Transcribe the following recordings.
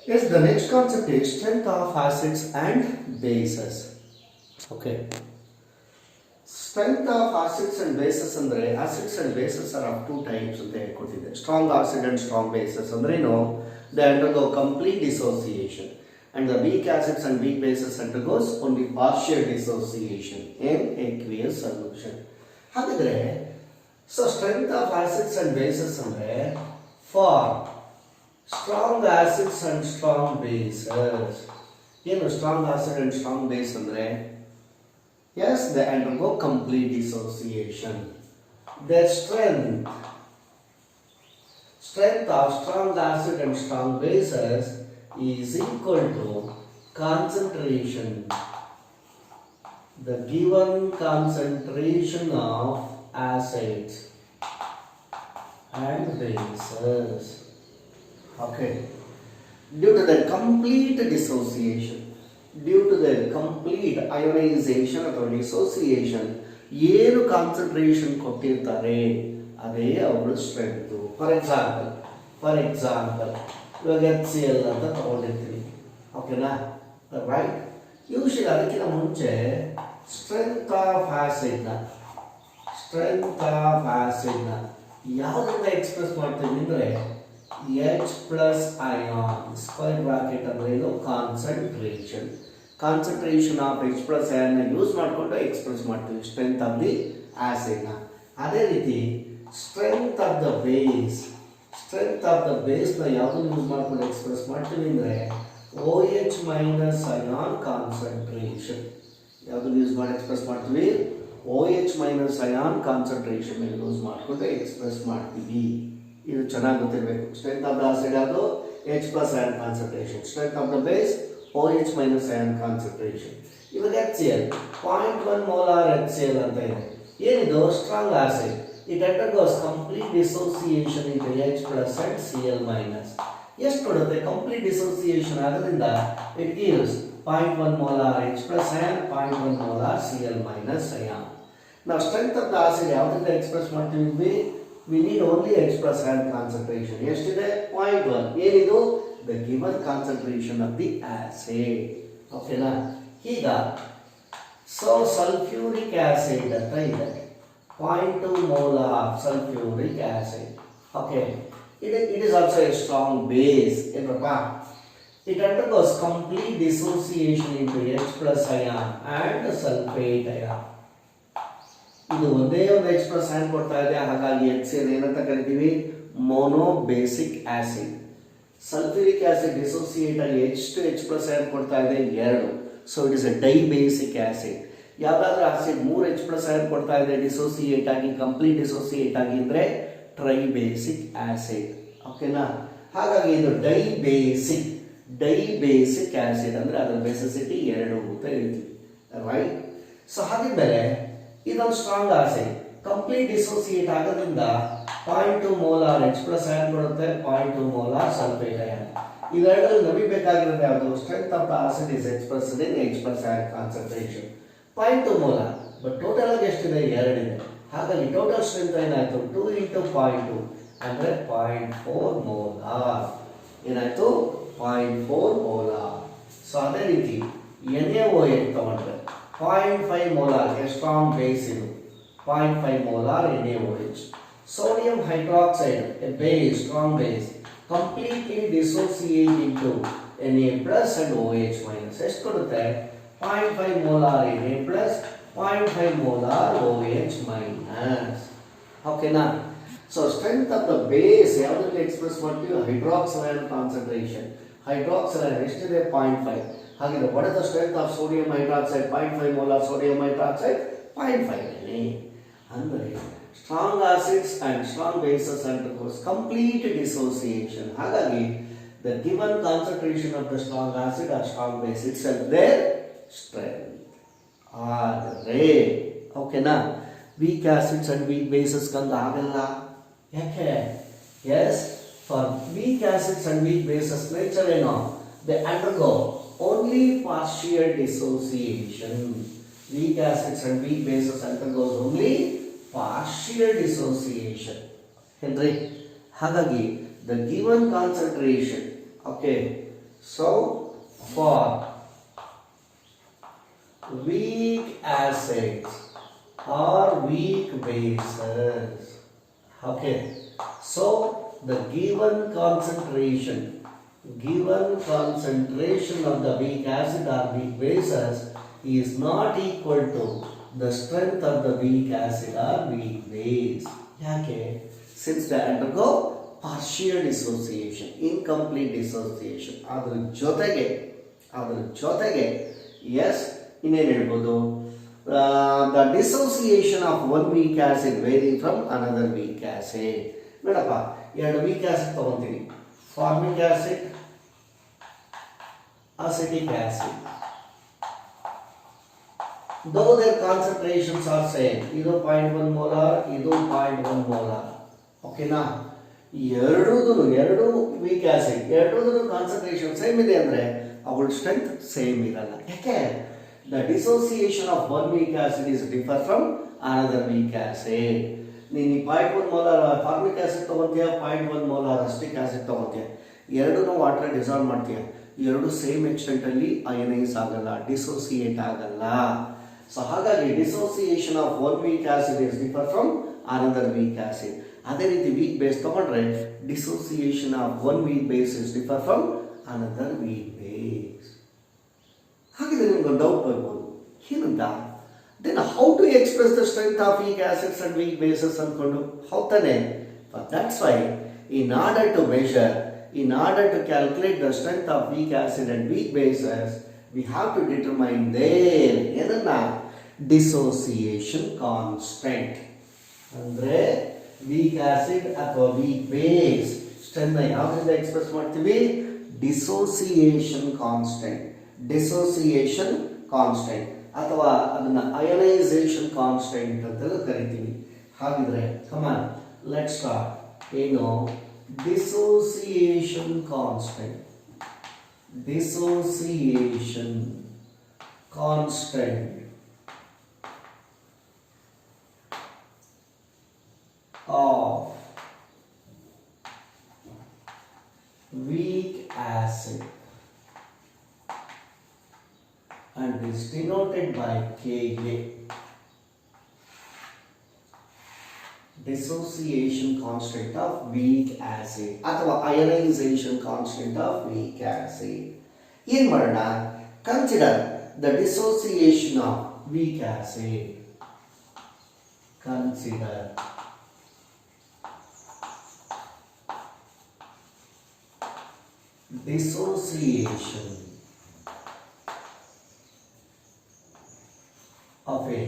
Yes, the next concept is strength of acids and bases. Okay. Strength of acids and bases andre acids and bases are of two types ಅಂತ ಹೇಳ್ಕೊಟ್ಟಿದೆ. Strong acid and strong bases ಅಂದ್ರೆ ಏನು? They undergo complete dissociation, and the weak acids and weak bases undergoes only partial dissociation in aqueous solution. ಹಾಗಿದ್ರೆ so strength of acids and bases ಅಂದ್ರೆ for strong acids and strong bases. ಏನು strong acid and strong base ಅಂದ್ರೆ yes, they undergo complete dissociation. Their strength of strong acid and strong bases is equal to concentration, the given concentration of acids and bases. Okay. Due to the complete dissociation, due to the complete ionization ಅಥವಾ dissociation ಏನು concentration ಕೊಟ್ಟಿರ್ತಾರೆ ಅದೇ ಅವರ strength. For example ಇವಾಗ HCl ಅಂತ ತಗೊಂಡಿರ್ತೀವಿ, ಓಕೆನಾ, right. Usually ಅದಕ್ಕಿಂತ ಮುಂಚೆ ಸ್ಟ್ರೆಂತ್ ಆಫ್ ಆಸಿಡ್ನ ಯಾವುದರಿಂದ ಎಕ್ಸ್ಪ್ರೆಸ್ ಮಾಡ್ತೀವಿ ಅಂದರೆ H plus ion square bracket ಅಂದ್ರೆ ಇದು concentration of H plus ion ನ ಯೂಸ್ ಮಾಡಿಕೊಂಡು ಎಕ್ಸ್ಪ್ರೆಸ್ ಮಾಡ್ತೀವಿ ಸ್ಟ್ರೆಂತ್ ಆಫ್ ದಿ ಆಸಿಡ್ ನ. ಅದೇ ರೀತಿ ಸ್ಟ್ರೆಂತ್ ಆಫ್ ದ ಬೇಸ್ ನ ಯಾವ್ದನ್ನು ಯೂಸ್ ಮಾಡ್ಕೊಂಡು ಎಕ್ಸ್ಪ್ರೆಸ್ ಮಾಡ್ತೀವಿ ಅಂದ್ರೆ OH ಮೈನಸ್ ಅಯಾನ್ ಕಾನ್ಸಂಟ್ರೇಷನ್. ಯಾವ್ದನ್ನು ಯೂಸ್ ಮಾಡಿ ಎಕ್ಸ್ಪ್ರೆಸ್ ಮಾಡ್ತೀವಿ? OH minus ion concentration use ಮಾಡಿಕೊಂಡು ಎಕ್ಸ್ಪ್ರೆಸ್ ಮಾಡ್ತೀವಿ. ಇದು ಚೆನ್ನಾಗಿ ಗೊತ್ತಿರಬೇಕು. ಸ್ಟ್ರೆಂತ್ ಆಫ್ ದ ಆಸಿಡ್ ಯಾವುದು? H plus ion concentration. Strength of the base OH minus ion concentration. ಇವಾಗ HCl 0.1 molar HCl ಅಂತ ಇದೆ. ಏನಿದು? Strong acid. It undergoes complete dissociation into H plus and Cl minus. ಎಷ್ಟು ಕೊಡುತ್ತೆ? Complete dissociation ಆಗೋದ್ರಿಂದ it gives 0.1 molar H plus ion, 0.1 molar Cl minus ion. ನಾವು strength of the acid ಯಾವುದರಿಂದ express ಮಾಡ್ತೀವಿ? We need only H plus ion concentration. ಎಷ್ಟಿದೆ? 0.1. ಏನಿದು? The given concentration of the acid. ಓಕೆನಾ? ಈಗ ಸೊ ಸಲ್ಫ್ಯೂರಿಕ್ ಆಸಿಡ್ ಅಂತ ಇದೆ, 0.2 molar sulfuric acid. Okay, it is also a strong base. ಏನಪ್ಪ? It undergoes complete dissociation into H plus ion and sulfate ion. ಇದು ಒಂದೇ ಒಂದು H plus ion ಕೊಡ್ತಾ ಇದೆ, ಹಾಗಾಗಿ HCl ಏನಂತ ಕರಿತೀವಿ? ಮೊನೋಬೇಸಿಕ್ ಆಸಿಡ್. ಸಲ್ಫ್ಯೂರಿಕ್ ಆಸಿಡ್ ಡಿಸೋಸಿಯೇಟ್ ಆಗಿ H to H plus ion ಕೊಡ್ತಾ ಇದೆ 2, so it is A ಡೈಬೇಸಿಕ್ acid. ಯಾವ್ದಾದ್ರೂ ಆಸಿಡ್ 3 H plus ion ಕೊಡ್ತಾ ಇದೆ ಡಿಸೋಸಿಯೇಟ್ ಆಗಿ, ಕಂಪ್ಲೀಟ್ ಡಿಸೋಸಿಯೇಟ್ ಆಗಿ ಅಂದ್ರೆ ಟ್ರೈಬೇಸಿಕ್ ಆಸಿಡ್. ಓಕೆನಾ? ಹಾಗಾಗಿ ಇದು ಡೈಬೇಸಿಕ್ ಆಸಿಡ್ ಅಂದ್ರೆ ಅದರ ಬೇಸಿಸಿಟಿ 2 ಅಂತ ಹೇಳ್ತೀವಿ, ರೈಟ್? ಸೊ ಹಾಗಿದ್ಮೇಲೆ ಇದೊಂದು ಸ್ಟ್ರಾಂಗ್ ಆಸಿಡ್ ಕಂಪ್ಲೀಟ್ ಡಿಸೋಸಿಯೇಟ್ ಆಗೋದ್ರಿಂದ 0.2 molar H plus ion ಕೊಡುತ್ತೆ, 0.2 molar sulfate ion. ಇವೆರಡರಲ್ಲಿ ನಮಗೆ ಬೇಕಾಗಿರೋದು ಯಾವುದು? Strength of the acid is expressed in H plus ion concentration 0.2 molar. But total ಆಗಿ ಎಷ್ಟಿದೆ? 2 ಇದೆ. ಹಾಗಾಗಿ ಟೋಟಲ್ ಸ್ಟ್ರೆಂತ್ ಏನಾಯ್ತು? 2 into 0.2 ಅಂದ್ರೆ 0.4 molar. ಏನಾಯ್ತು? 0.4 molar. ಸೊ ಅದೇ ರೀತಿ NaOH ತಗೊಂಡ್ರೆ 0.5 molar a strong base ಇದು, 0.5 molar NaOH. Sodium hydroxide a base, strong base, completely dissociate into Na plus and OH minus. ಎಷ್ಟು ಕೊಡುತ್ತೆ? 0.5 molar Na plus, 0.5 molar OH minus. ಓಕೆನಾ? So strength of the base ಯಾವುದರಲ್ಲಿ express ಮಾಡ್ತೀವಿ? Hydroxyl ion concentration. Hydroxyl ion ಎಷ್ಟಿದೆ? 0.5. ಹಾಗಿದ್ರೆ what is the strength of sodium hydroxide? 0.5 molar sodium hydroxide, 0.5 Na. ಅಂದರೆ strong acids and strong bases undergoes complete dissociation. ಹಾಗಾಗಿ the given concentration of the strong acid or strong base itself their strength. ಆದರೆ ಓಕೆನಾ, weak acids and weak bases ಕಂಡು ಆಗಲ್ಲ. ಯಾಕೆ? yes, for weak acids and weak bases nature ಏನು? they undergo only partial dissociation. Weak acids and weak bases undergoes only partial dissociation. Henry, ಹಾಗಾಗಿ the given concentration, okay, So for weak acids or weak bases, okay, so the given concentration of the weak acid or weak bases is not equal to the strength of the weak acid or weak base. Yake? Since they undergo partial dissociation, incomplete dissociation. ಅದರ ಜೊತೆಗೆ S ಇನ್ನೇನು ಹೇಳ್ಬೋದು, the dissociation of one weak acid varying from another weak acid. ನೋಡಪ್ಪ, ಎರಡು weak acid ತಗೊಂತೀನಿ, formic acid, acetic acid. Though their concentrations are same, ಇದು 0.1 molar, ಇದು 0.1 molar. ಓಕೆನಾ? ಎರಡು ವೀಕ್ ಆಸಿಡ್, ಎರಡೂ ಕಾನ್ಸಂಟ್ರೇಷನ್ ಸೇಮ್ ಇದೆ ಅಂದರೆ ಅವಳ ಸ್ಟ್ರೆಂತ್ ಸೇಮ್ ಇರಲ್ಲ. ಯಾಕೆ? The dissociation of one weak acid is different from another weak acid. ನೀನು 0.1 molar ಫಾರ್ಮಿಕ್ ಆಸಿಡ್ ತಗೊಂತೀಯ, 0.1 molar ಅಸಿಟಿಕ್ ಆಸಿಡ್ ತಗೊಂತೀಯ, ಎರಡೂ ವಾಟರ್ ಡಿಸಾಲ್ವ್ ಮಾಡ್ತೀಯ, ಎರಡು ಸೇಮ್ ಎಕ್ಸ್ಟೆಂಟಲ್ಲಿ ಅಯನೈಸ್ ಆಗಲ್ಲ, ಡಿಸೋಸಿಯೇಟ್ ಆಗಲ್ಲ. ಸೊ ಹಾಗಾಗಿ dissociation of one weak acid is differ from another weak acid. ಅದೇ ರೀತಿ ವೀಕ್ ಬೇಸ್ ತಗೊಂಡ್ರೆ dissociation of one weak base is differ from another weak base. ಹಾಗಿದ್ರೆ ನಿಮ್ಗೆ ಡೌಟ್ ಬರ್ಬೋದು, ಏನಂತ then how to express the strength of weak acids and weak bases ಅಂದ್ಕೊಂಡು. ಹೌದಾನೆ? That's why in order to calculate the strength of weak acid and weak bases, we have to determine their ಏನನ್ನ dissociation constant. ಅಂದ್ರೆ weak acid ಅಥವಾ weak base strength ನ ಯಾವ್ದ್ರಿಂದ express ಮಾಡ್ತೀವಿ? Dissociation constant ಅಥವಾ ಅದನ್ನ ionisation constant ಅಂತ ಕರಿತೀವಿ. ಹಾಗಿದ್ರೆ ಕಮಾನ್ ಲೆಟ್ಸ್ ಸ್ಟಾರ್ಟ್. ಏನು? dissociation constant of weak acid and is denoted by Ka. Dissociation constant of weak acid ಅಥವಾ ionization constant of weak acid. ಏನು ಮಾಡೋಣ? Consider the dissociation of weak acid. Consider dissociation of a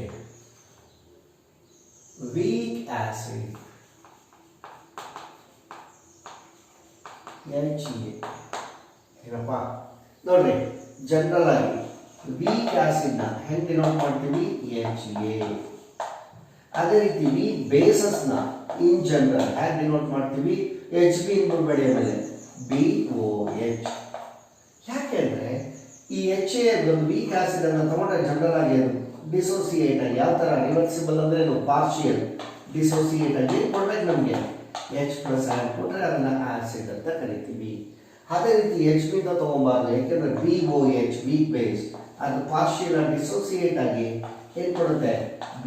weak acid HA. ಏನಪ್ಪ ನೋಡ್ರಿ, general ಆಗಿ weak acid ನ ಹೆಂಗೆ denote ಮಾಡ್ತೀವಿ? HA. ಅದೇ ರೀತಿ ವೀಕ್ ಬೇಸಸ್ ನ ಇನ್ ಜನರಲ್ ಹೇಗೆ ಡಿನೋಟ್ ಮಾಡ್ತೀವಿ? HB ಇನ್ಬಿಡಿ ಮೇಲೆ BOH. ಯಾಕೆಂದ್ರೆ ಈ HA ಒಂದು ವೀಕ್ ಆಸಿಡ್ ಅನ್ನು ತಗೊಂಡ್ರೆ ಜನರಲ್ ಆಗಿ ಡಿಸೋಸಿಯೇಟ್ ಆಗಿ ಯಾವ ತರ ರಿವರ್ಸಿಬಲ್ ಅಂದ್ರೆ ಪಾರ್ಷಿಯಲ್ ಡಿಸೋಸಿಯೇಟ್ ಆಗಿ ಕೊಡ್ಬೇಕು ನಮಗೆ. H+ ಆಡ್ ಕೊಟ್ರೆ ಅದನ್ನ ಆಸಿಡ್ ಅಂತ ಕರಿತೀವಿ. ಅದೇ ರೀತಿ HB ಅಂತ ತಗೊಂಬಾರ್ದು, ಯಾಕೆಂದ್ರೆ BOH ವೀಕ್ ಬೇಸ್ ಅದು ಪಾರ್ಷಿಯಲ್ ಆಗಿ ಡಿಸೋಸಿಯೇಟ್ ಆಗಿ ಏನ್ ಕೊಡುತ್ತೆ? B+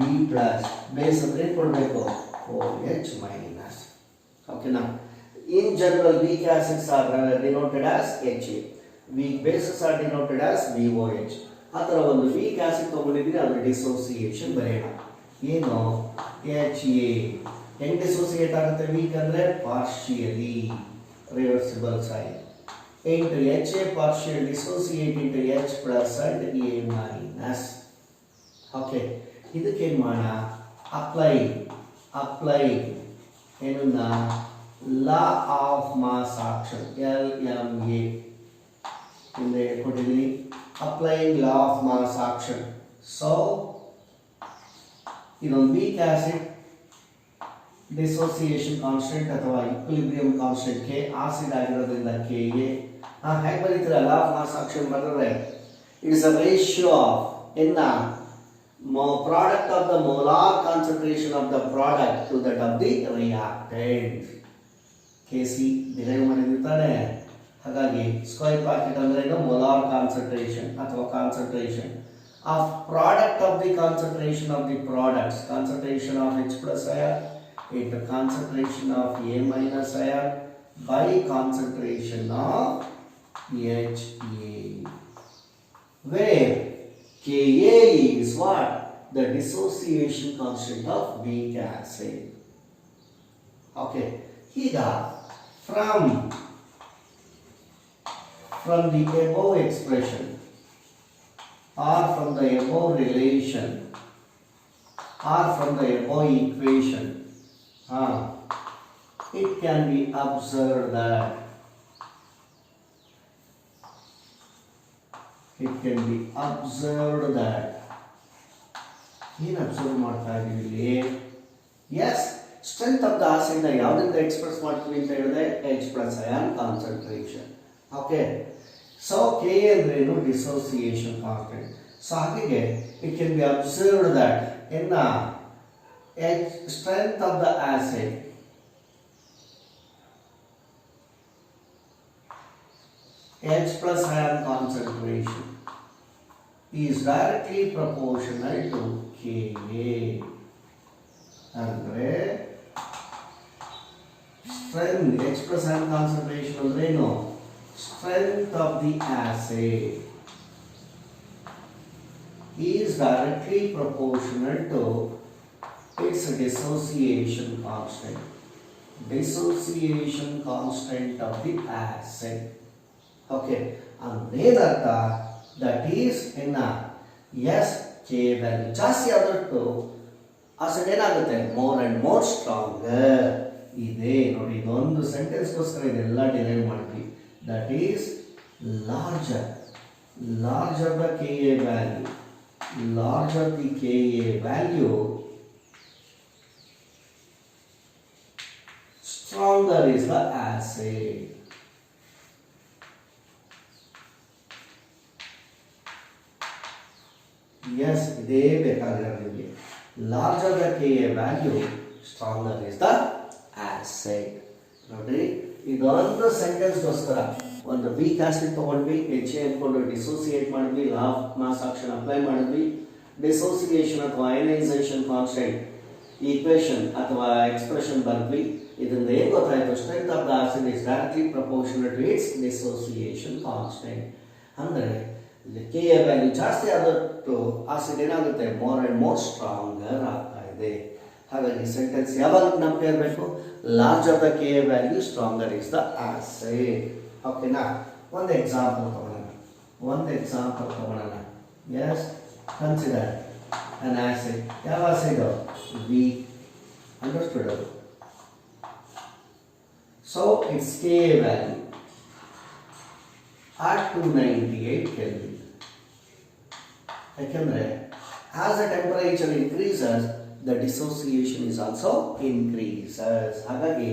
ಬೇಸ್ ಅಂದ್ರೆ ಏನ್ ಕೊಡಬೇಕು? OH-. ಓಕೆನಾ? In general weak acids are denoted as HA, weak bases are denoted as BOH. ಆ ಥರ ಒಂದು ವೀಕ್ ಆಸಿಡ್ ತಗೊಂಡಿದ್ದೀನಿ, ಅದ್ರ ಡಿಸೋಸಿಯೇಷನ್ ಬರೆಯೋಣ. ಏನು? HA. ಹೆಂಗೆ ಡಿಸೋಸಿಯೇಟ್ ಆಗುತ್ತೆ ವೀಕ್ ಅಂದರೆ? Partially reversible sign into HA partial dissociate into H+ and A-. Okay, ಇದಕ್ಕೇನು ಮಾಡೋಣ? ಅಪ್ಲೈ ಏನನ್ನ? Law of mass action LMA ಹಿಂದೆ ಕೊಟ್ಟಿದ್ದೀನಿ. applying law of mass action. So ಇದೊಂದು ವೀಕ್ ಆಸಿಡ್ ಡಿಸೋಸಿಯೇಷನ್ ಕಾನ್ಸ್ಟೆಂಟ್ ಅಥವಾ ಇಕ್ವಿಲಿಬ್ರಿಯಂ ಕಾನ್ಸ್ಟೆಂಟ್ K ಆಸಿಡ್ ಆಗಿರೋದ್ರಿಂದ Ka. ಹೇಗೆ ಬರೀತೀರ? ಲಾ ಆಫ್ ಮಾಸ್ ಆಕ್ಷನ್ ಬರೆದ್ರೆ it is a ratio of ಎನ್ನ product of the molar concentration of the product to that of the reactant. Kc derive ಮಾಡಿರ್ತಾನೆ. ಹಾಗಾಗಿ square bracket ಅಂದ್ರೆ ಏನು molar concentration ಅಥವಾ concentration of product of the concentration of the products concentration of H plus ion into concentration of A minus ion by concentration of HA, where Ka is what? The dissociation constant of weak acid. Okay, here from the above expression or from the above relation or from the above equation, it can be observed that ಏನು observe ಮಾಡ್ತಾ ಇದೀವಿ ಇಲ್ಲಿ? Yes, strength of the acid ಯಾವ್ದ್ರಿಂದ express ಮಾಡ್ತೀವಿ ಅಂತ ಹೇಳಿದ್ರೆ H plus ion concentration. Okay, so K ಅಂದ್ರೆ ಏನು? Dissociation constant. ಸೊ ಹಾಗೆ it can be observed that in strength of the acid H plus ion concentration is directly proportional to Ka. ಅಂದ್ರೆ strength H plus ion concentration ಅಂದ್ರೆ ಏನು? Strength of the acid is directly proportional to its dissociation constant of the acid. Okay, ಅಂದೇನರ್ಥ? That is ಇನ್ನ ಎಸ್ K value ಜಾಸ್ತಿ ಆದಷ್ಟು ಆಸಿಡ್ ಏನಾಗುತ್ತೆ? More and more stronger. ಇದೆ ನೋಡಿ, ಇದೊಂದು ಸೆಂಟೆನ್ಸ್ಗೋಸ್ಕರ ಇದೆಲ್ಲ ಡಿರೈವ್ ಮಾಡ್ತೀವಿ. That is larger the K A value, larger the K A value, stronger is the acid. Yes, ಇದೇ ಬೇಕಾಗಿರೋದು ನಿಮಗೆ. Larger the Ka value, stronger is the acid. ನೋಡಿ, ಇದೊಂದು ಸೆಂಟೆನ್ಸ್ಗೋಸ್ಕರ ಒಂದು ವೀಕ್ ಆಸಿಡ್ ತಗೊಂಡ್ವಿ, HA ಅನ್ಕೊಂಡು ಡಿಸೋಸಿಯೇಟ್ ಮಾಡಿದ್ವಿ, law of mass action apply ಮಾಡಿದ್ವಿ, ಡಿಸೋಸಿಯೇಷನ್ ಅಥವಾ ಅಯನೈಸೇಷನ್ ಕಾನ್ಸ್ಟೆಂಟ್ ಈಕ್ವೇಶನ್ ಅಥವಾ ಎಕ್ಸ್ಪ್ರೆಷನ್ ಬರ್ದ್ವಿ. ಇದರಿಂದ ಏನು ಗೊತ್ತಾಯ್ತು? Strength of the acid is directly proportional to its dissociation constant. ಅಂದರೆ ಕೆ ಎ ವ್ಯಾಲ್ಯೂ ಜಾಸ್ತಿ ಆದಷ್ಟು ಆಸಿಡ್ ಏನಾಗುತ್ತೆ? ಮೋರ್ ಅಂಡ್ ಮೋರ್ ಸ್ಟ್ರಾಂಗರ್ ಆಗ್ತಾ ಇದೆ. ಹಾಗಾಗಿ ಸೆಂಟೆನ್ಸ್ ಯಾವಾಗ ನಮ್ಗೆ ಇರಬೇಕು? Larger the K A value, stronger is the acid. ಓಕೆನಾ? ಒಂದು ಎಕ್ಸಾಂಪಲ್ ತಗೊಳ್ಳೋಣ. Yes, consider an acid. ಯಾವ ಆಸಿಡ್? Weak. Understood? So its Ka value at 298 Kelvin. ಯಾಕೆಂದ್ರೆ as the temperature increases, the dissociation is also increases. ಹಾಗಾಗಿ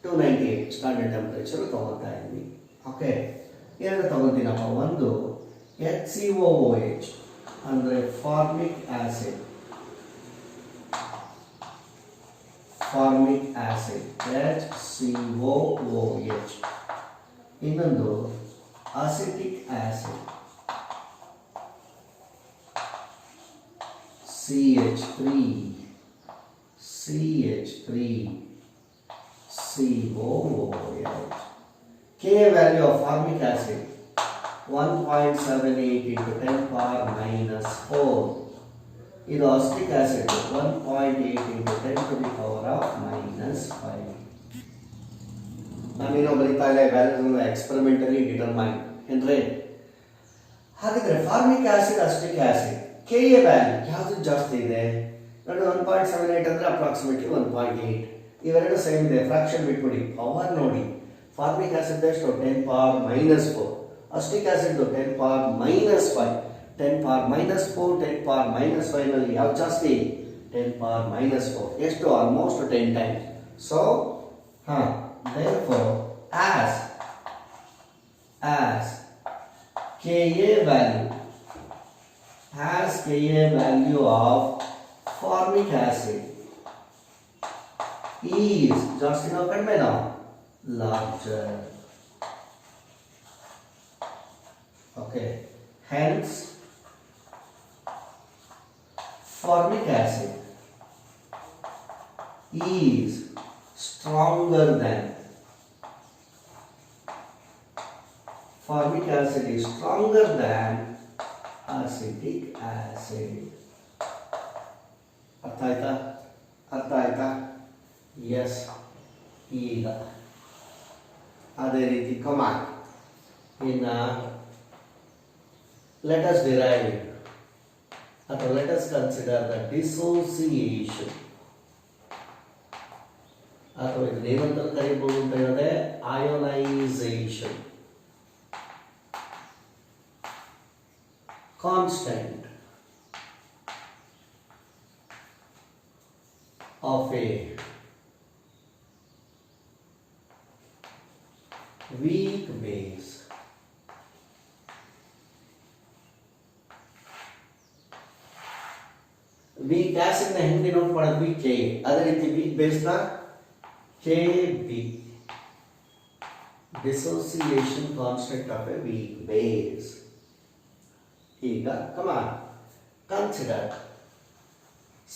298 standard temperature ತಗೋತಾ ಇದ್ವಿ. Okay, ಎರಡು ತಗೋತೀನಪ್ಪ. ಒಂದು HCOOH ಅಂದ್ರೆ ಫಾರ್ಮಿಕ್ ಆಸಿಡ್, HCOOH. ಇನ್ನೊಂದು acetic acid, CH3COOH. K value of formic acid 1.78 into 10 power minus 4. ಇದು acetic acid 1.8 into 10 to the power of minus 5. ನಾನೇನೋ ಬರೀತಾ ಇಲ್ಲ, ವ್ಯಾಲ್ಯೂ ಎಕ್ಸ್ಪೆರಿಮೆಂಟಲಿ ಡಿಟರ್ಮೈನ್ ಏನ್ರಿ. ಹಾಗಿದ್ರೆ formic acid, acetic acid, K A value ಯಾವುದು ಜಾಸ್ತಿ ಇದೆ ನೋಡಿ? 1.78 ಅಂದ್ರೆ ಅಪ್ರಾಕ್ಸಿಮೇಟ್ಲಿ 1.8. ಇವೆರಡು ಸೇಮ್ ಇದೆ, ಫ್ರಾಕ್ಷನ್ ಬಿಟ್ಬಿಡಿ, ಪವರ್ ನೋಡಿ. ಫಾರ್ಮಿಕ್ ಆಸಿಡ್ ಎಷ್ಟು? 10 power minus 4. Acetic acid 10 power minus 5. 10 power minus 4, 10 power minus 5 ನಲ್ಲಿ ಯಾವ್ದು ಜಾಸ್ತಿ? 10 power minus 4. ಎಷ್ಟು? Almost 10 times. So therefore as Ka value of formic acid is ಜಾಸ್ತಿ ನಾವು ಕಡಿಮೆ ನಾವು larger. Okay, hence formic acid is stronger than acetic acid. ಅರ್ಥ ಆಯ್ತಾ ಎಸ್. ಈಗ ಅದೇ ರೀತಿ ಕಮಾನ್ ಇನ್ನು let us derive it ಅಥವಾ let us consider the dissociation ಅಥವಾ ಇದನ್ನ ಏನಂತ ಕರೀಬಹುದು ಅಂತ ಹೇಳಿದ್ರೆ ionization constant of a weak base weak acid ನ ಹೆಂಗೆ ಡಿನೋಟ್ ಮಾಡಿದ್ವಿ K, ಅದೇ ರೀತಿ weak base ನ Kb, dissociation constant of a weak base. ಈಗ come on, consider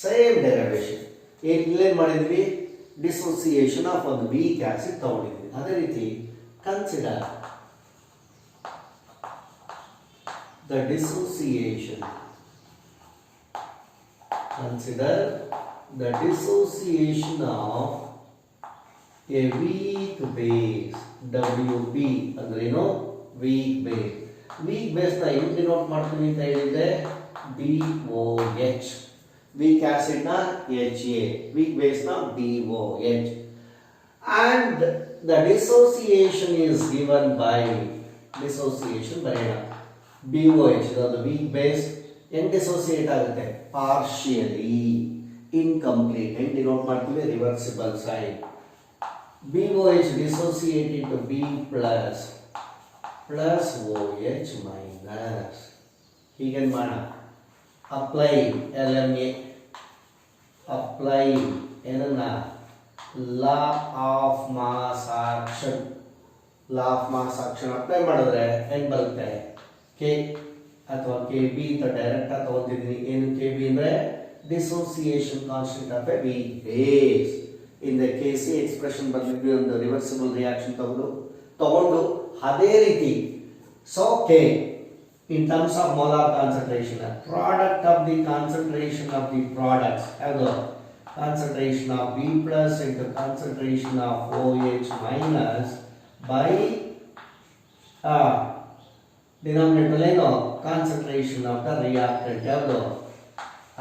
same derivation. ಇಲ್ಲೇನು ಮಾಡಿದ್ವಿ, ಡಿಸೋಸಿಯೇಷನ್ ಆಫ್ ಒಂದು ವೀಕ್ ಆಸಿಡ್ ತಗೊಂಡಿದ್ವಿ. ಅದೇ ರೀತಿ consider the dissociation of a weak base WB ಅಂದ್ರೇನು weak base. weak base ನ ಹೆಂಗೆ ಡಿನೋಟ್ ಮಾಡ್ತೀವಿ ಅಂತ ಹೇಳಿದ್ರೆ BOH, weak acid na HA, weak base na BOH, and the dissociation is given by dissociation ಬರೆಯೋಣ BOH the weak base ಹೆಂಗೆ dissociate ಆಗುತ್ತೆ, partially, incomplete. ಹೆಂಗೆ ಡಿನೋಟ್ ಮಾಡ್ತೀವಿ, reversible sign. BOH dissociate into B plus OH minus. ಹೀಗೇನು ಮಾಡೋಣ, apply LMA, apply ಏನನ್ನ law of mass action apply ಮಾಡಿದ್ರೆ ಏನು ಬರುತ್ತೆ, ಕೆ ಅಥವಾ KB ಅಂತ ಡೈರೆಕ್ಟ್ ಆಗಿ ತಗೊಂತಿದ್ದೀನಿ. ಏನು KB ಅಂದರೆ dissociation constant of a weak base. In the KC expression ಬಂದಿದ್ವಿ, ಒಂದು ರಿವರ್ಸಿಬಲ್ ರಿಯಾಕ್ಷನ್ ತಗೊಂಡು ಅದೇ ರೀತಿ so K in terms of molar concentration, product of the concentration of the products, the concentration of B plus into concentration of OH minus by denominator ಏನು, concentration of the reactant ಯಾವುದು,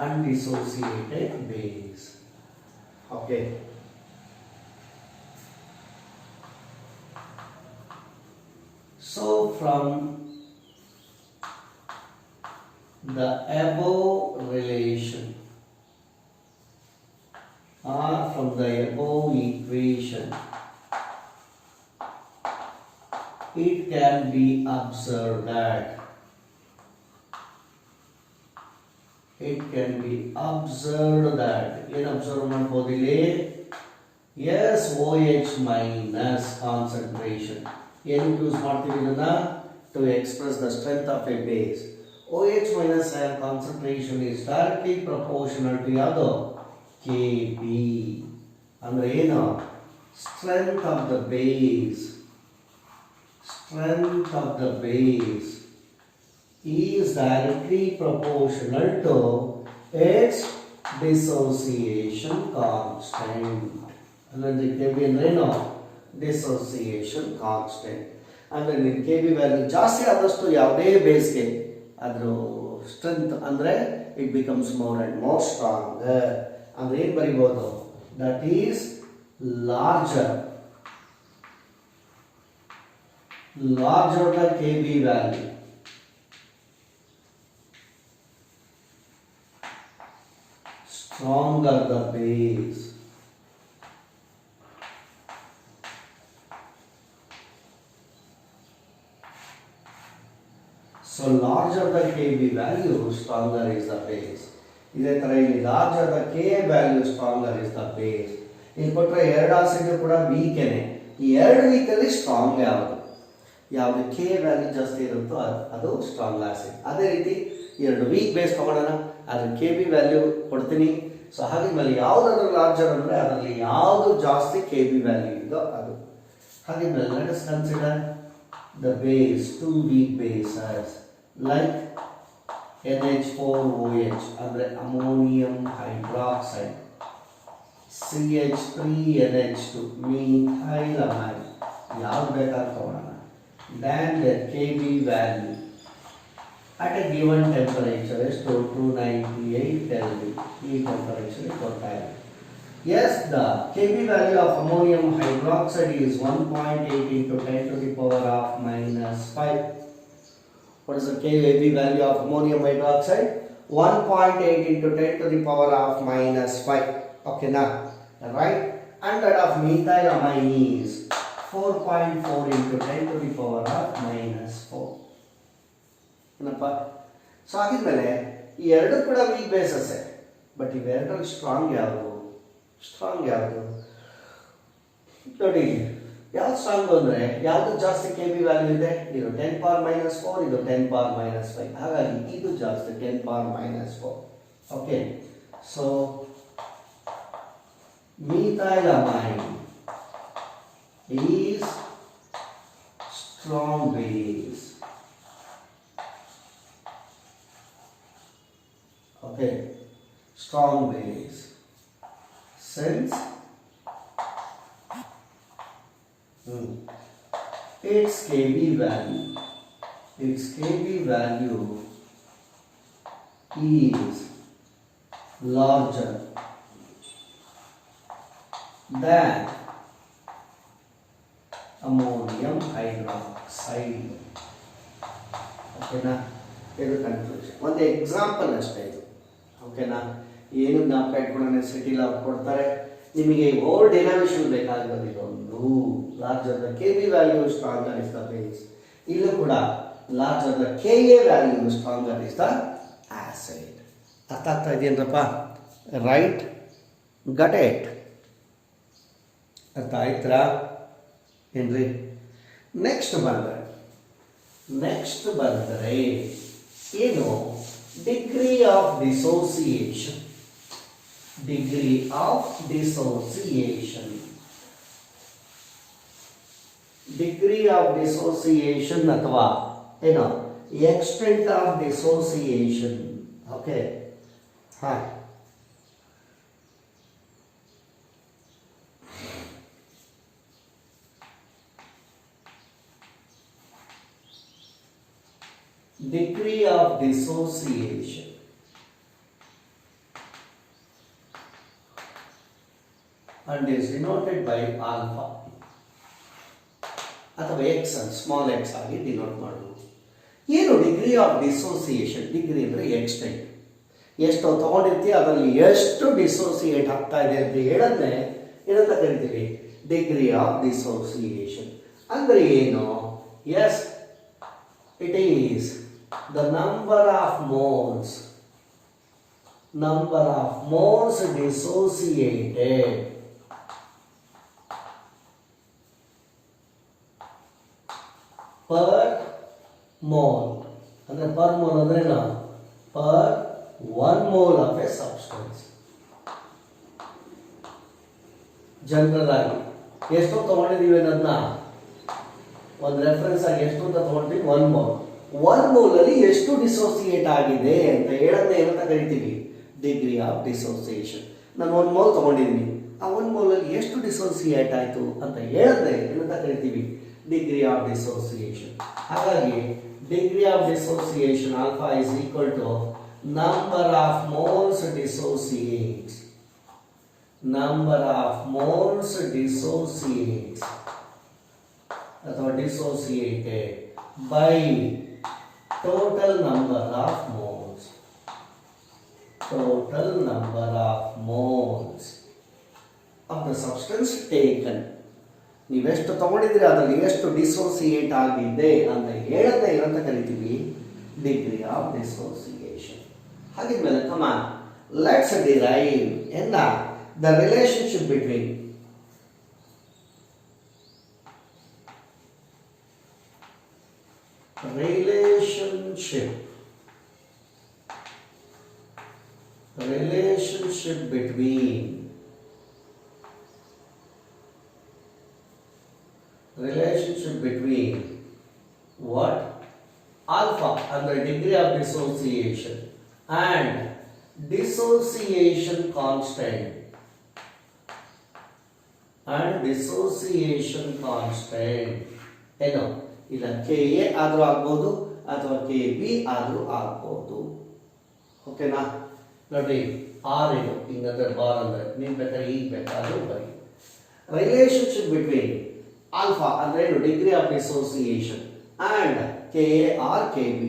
undissociated base. Okay, so from the above relation or from the above equation, it can be observed that ಏನು observe ಮಾಡ್ಬೋದು ಇಲ್ಲಿ, OH minus concentration. ಏನಕ್ಕೆ use ಮಾಡ್ತೀವಿ ಇದನ್ನ, to express the strength of a base. OH minus ion concentration is directly proportional to ಯಾವುದು, KB. ಅಂದ್ರೆ ಏನು, strength of the base is directly proportional to its dissociation constant. ಅಂದ್ರೆ KB ಅಂದ್ರೆ ಏನು, dissociation constant. ಅಂದರೆ ನಿಮ್ಮ KB ವ್ಯಾಲ್ಯೂ ಜಾಸ್ತಿ ಆದಷ್ಟು ಯಾವುದೇ ಬೇಸ್ಗೆ ಅದ್ರ ಸ್ಟ್ರೆಂತ್ ಅಂದರೆ it becomes more and more strong. ಅಂದರೆ ಏನು ಬರಿಬೋದು, that is larger the KB value, stronger the base. So larger the KB value, stronger is the base. ಇದೇ ತರ ಇಲ್ಲಿ larger the Ka value, stronger is the base. ಇಲ್ಲಿ ಕೊಟ್ಟರೆ ಎರಡು acid ಕೂಡ ವೀಕೇನೆ. ಈ ಎರಡು ವೀಕಲ್ಲಿ ಸ್ಟ್ರಾಂಗ್ ಯಾವುದು, ಯಾವುದು ಕೆ ವ್ಯಾಲ್ಯೂ ಜಾಸ್ತಿ ಇರುತ್ತೋ ಅದು ಸ್ಟ್ರಾಂಗ್ ಆಸಿಡ್. ಅದೇ ರೀತಿ ಎರಡು ವೀಕ್ ಬೇಸ್ ತಗೊಳ್ಳೋಣ, ಅದ್ರ ಕೆ ಬಿ ವ್ಯಾಲ್ಯೂ ಕೊಡ್ತೀನಿ. ಸೊ ಹಾಗಿದ್ಮೇಲೆ ಯಾವುದಾದ್ರೂ ಲಾರ್ಜರ್ ಅಂದರೆ ಅದರಲ್ಲಿ ಯಾವುದು ಜಾಸ್ತಿ ಕೆ ಬಿ ವ್ಯಾಲ್ಯೂ ಇದೋ ಅದು. ಹಾಗಿದ್ಮೇಲೆ let us consider the base, two weak bases like NH4OH ಅಂದರೆ ಅಮೋನಿಯಂ ಹೈಡ್ರಾಕ್ಸೈಡ್, CH3NH2 ಮೀಥೈಲಮೈನ್, ಯಾವ್ದು ಬೇಕಾದ್ರೂ ತಗೊಳ್ಳೋಣ. Then the Kb value at a given temperature is 298 Kelvin. ಈ temperature ಕೊಡ್ತಾ ಇದೆ. Yes, the Kb value of ammonium hydroxide is 1.8 into 10 to the power of minus 5. What is the Kb value of ammonium hydroxide? 1.8 into 10 to the power of minus 5. Okay, now, right? And that of methylamine is 4.4 into 10 to the power of minus 4. ಏನಪ್ಪ? So ಹಾಗಿದ್ಮೇಲೆ ಈ ಎರಡು ಕೂಡ weak ಬೇಸಸ್ಸೇ, but ಇವೆರಡರಲ್ಲಿ strong ಯಾವುದು? ನೋಡಿ, ಯಾವ್ದು strong ಅಂದರೆ ಯಾವುದು ಜಾಸ್ತಿ ಕೆ ಬಿ ವ್ಯಾಲ್ಯೂ ಇದೆ? ಇದು 10 power minus 4, ಇದು 10 power minus 5. ಹಾಗಾಗಿ ಇದು ಜಾಸ್ತಿ, 10 power minus 4. Okay, so methylamine is strong base. Okay, strong base since its Kb value is larger than ammonium hydroxide. ಓಕೆನಾ? ಇದು ಕನ್ಫ್ಯೂಷನ್. ಒಂದು ಎಕ್ಸಾಂಪಲ್ ಅಷ್ಟೇ ಇದು. ಓಕೆನಾ? ಏನು ಜ್ಞಾಪಕ ಇಟ್ಕೊಳ್ಳೋಣ, ಸಿಟಿ ಲಾಬ್ ಕೊಡ್ತಾರೆ ನಿಮಗೆ. ಓವರ್ ಡೆರಿವೇಷನ್ ಬೇಕಾಗೋದು ಇದೊಂದು. Larger the K B value stronger is the base. ಇಲ್ಲೂ ಕೂಡ larger the K A value stronger is the acid. ಅರ್ಥ ಆಗ್ತಾ ಇದೆಯೇನಪ್ಪ? Right, gut it? ಅರ್ಥ ಆಯ್ತಾ ಏನ್ರಿ? ನೆಕ್ಸ್ಟ್ ಬಂದರೆ ಏನು? Degree of dissociation. ಅಥವಾ ಏನು ಎಕ್ಸ್ಟೆಂಟ್ ಆಫ್ ಡಿಸೋಸಿಯೇಷನ್. ಓಕೆ, ಹಾ, degree of dissociation and is denoted by alpha ಅಥವಾ ಎಕ್ಸ್, ಸ್ಮಾಲ್ ಎಕ್ಸ್ ಆಗಿ ಡಿನೋಟ್ ಮಾಡುವುದು. ಏನು ಡಿಗ್ರಿ ಆಫ್ ಡಿಸೋಸಿಯೇಷನ್? ಡಿಗ್ರಿ ಅಂದರೆ ಎಕ್ಸ್ಟೆಂಟ್. ಎಷ್ಟು ತಗೊಂಡಿರ್ತೀವಿ ಅದರಲ್ಲಿ ಎಷ್ಟು ಡಿಸೋಸಿಯೇಟ್ ಆಗ್ತಾ ಇದೆ ಅಂತ ಹೇಳೋದೇ ಏನಂತ ಕರಿತೀವಿ? Degree of dissociation. ಅಂದರೆ ಏನು? Yes, it is the number of moles dissociated per mole. ಅಂದರೆ ಪರ್ ಮೋಲ್ ಅಂದರೆ per 1 mole of a substance. General ಆಗಿ ಎಷ್ಟು ತಗೊಂಡಿದ್ದೀವಿ ಅನ್ನೋದನ್ನ ಒಂದು ರೆಫರೆನ್ಸ್ ಆಗಿ ಎಷ್ಟು ಅಂತ ತಗೊಂಡ್ತೀವಿ? 1 mole. 1 mole ಅಲ್ಲಿ ಎಷ್ಟು ಡಿಸೋಸಿಯೇಟ್ ಆಗಿದೆ ಅಂತ ಹೇಳೋದೇ ಏನಂತ ಕರಿತೀವಿ? Degree of dissociation. ನಾನು 1 mole ತಗೊಂಡಿದ್ದೀನಿ, ಆ 1 mole ಅಲ್ಲಿ ಎಷ್ಟು ಡಿಸೋಸಿಯೇಟ್ ಆಯಿತು ಅಂತ ಹೇಳೋದೇ ಏನಂತ ಕರಿತೀವಿ? Degree of dissociation. ಹಾಗಾಗಿ degree of dissociation alpha is equal to number of moles dissociates ಅಥವಾ dissociated by total number of moles of the substance taken. ನೀವೆಷ್ಟು ತಗೊಂಡಿದ್ದೀರಿ ಅದರಲ್ಲಿ ಎಷ್ಟು ಡಿಸೋಸಿಯೇಟ್ ಆಗಿದೆ ಅಂತ ಹೇಳೋದೇ ಏನಂತ ಕರಿತೀವಿ? Degree of dissociation. ಹಾಗಿದ್ಮೇಲೆ come on let's derive the relationship between relationship between what? Alpha and the degree of dissociation and dissociation constant ಏನು ಇಲ್ಲ ಕೆ ಎ ಆದರೂ ಆಗ್ಬೋದು ಅಥವಾ ಕೆ ಬಿ ಆದರೂ ಆಗ್ಬೋದು. ಓಕೆನಾ? ನೋಡಿ ಆರ್ ಇದು ಹಿಂಗಂದ್ರೆ ಬಾರ್ ಅಂದ್ರೆ ನೀವು ಬೇಕಾದ್ರೆ ಈಗ ಬೇಕಾದ್ರೂ ಬರೀ. ರಿಲೇಶನ್ಶಿಪ್ ಬಿಟ್ವೀನ್ ಆಲ್ಫಾ ಅಂದ್ರೆ ಏನು degree of dissociation and K A or K B